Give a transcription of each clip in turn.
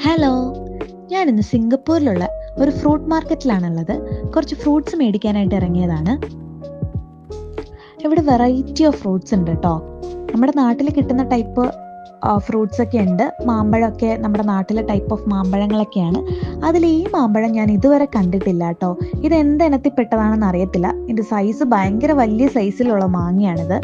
Hello, ഞാനിന്ന് സിംഗപ്പൂരിലുള്ള ഒരു fruit മാർക്കറ്റിലാണുള്ളത്. കുറച്ച് ഫ്രൂട്ട്സ് മേടിക്കാനായിട്ട് ഇറങ്ങിയതാണ്. ഇവിടെ വെറൈറ്റി ഓഫ് ഫ്രൂട്ട്സ് ഉണ്ട് കേട്ടോ. നമ്മുടെ നാട്ടിൽ കിട്ടുന്ന ടൈപ്പ് ഫ്രൂട്ട്സ് ഒക്കെ ഉണ്ട്. മാമ്പഴമൊക്കെ നമ്മുടെ നാട്ടിലെ ടൈപ്പ് ഓഫ് മാമ്പഴങ്ങളൊക്കെയാണ്. അതിൽ ഈ മാമ്പഴം ഞാൻ ഇതുവരെ കണ്ടിട്ടില്ല കേട്ടോ. ഇത് എന്ത് ഇനത്തിൽപ്പെട്ടതാണെന്ന് അറിയത്തില്ല. ഇതിൻ്റെ സൈസ് ഭയങ്കര വലിയ സൈസിലുള്ള മാങ്ങയാണിത്.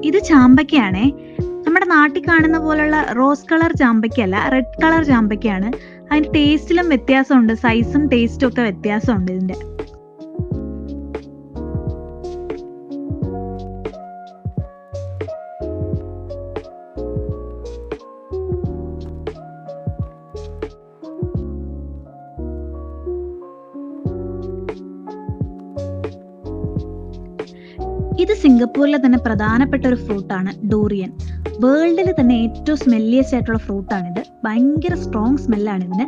ഇത് ചാമ്പയ്ക്കയാണേ. നമ്മുടെ നാട്ടിൽ കാണുന്ന പോലുള്ള റോസ് കളർ ചാമ്പയ്ക്കല്ല, റെഡ് കളർ ചാമ്പയ്ക്കയാണ്. അതിന്റെ ടേസ്റ്റിലും വ്യത്യാസമുണ്ട്, സൈസും ടേസ്റ്റും ഒക്കെ വ്യത്യാസമുണ്ട് ഇതിന്റെ. ഇത് സിംഗപ്പൂരിലെ തന്നെ പ്രധാനപ്പെട്ട ഒരു ഫ്രൂട്ടാണ് ഡൂറിയൻ. വേൾഡിൽ തന്നെ ഏറ്റവും സ്മെല്ലിയസ്റ്റ് ആയിട്ടുള്ള ഫ്രൂട്ടാണിത്. ഭയങ്കര സ്ട്രോങ് സ്മെല്ലാണ് ഇതിന്.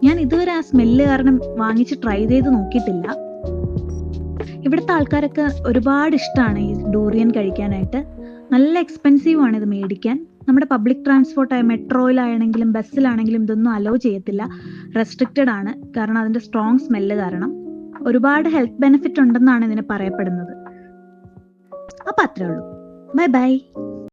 ഞാൻ ഇതുവരെ ആ സ്മെല്ല് കാരണം വാങ്ങിച്ച് ട്രൈ ചെയ്ത് നോക്കിയിട്ടില്ല. ഇവിടുത്തെ ആൾക്കാരൊക്കെ ഒരുപാട് ഇഷ്ടമാണ് ഈ ഡൂറിയൻ കഴിക്കാനായിട്ട്. നല്ല എക്സ്പെൻസീവ് ആണ് ഇത് മേടിക്കാൻ. നമ്മുടെ പബ്ലിക് ട്രാൻസ്പോർട്ടായ മെട്രോയിലാണെങ്കിലും ബസ്സിലാണെങ്കിലും ഇതൊന്നും അലോ ചെയ്യത്തില്ല. റെസ്ട്രിക്റ്റഡ് ആണ്, കാരണം അതിന്റെ സ്ട്രോങ് സ്മെല്ല് കാരണം. ഒരുപാട് ഹെൽത്ത് ബെനിഫിറ്റ് ഉണ്ടെന്നാണ് ഇതിന് പറയപ്പെടുന്നത്. അപ്പൊ അത്രേ ഉള്ളൂ. Bye bye.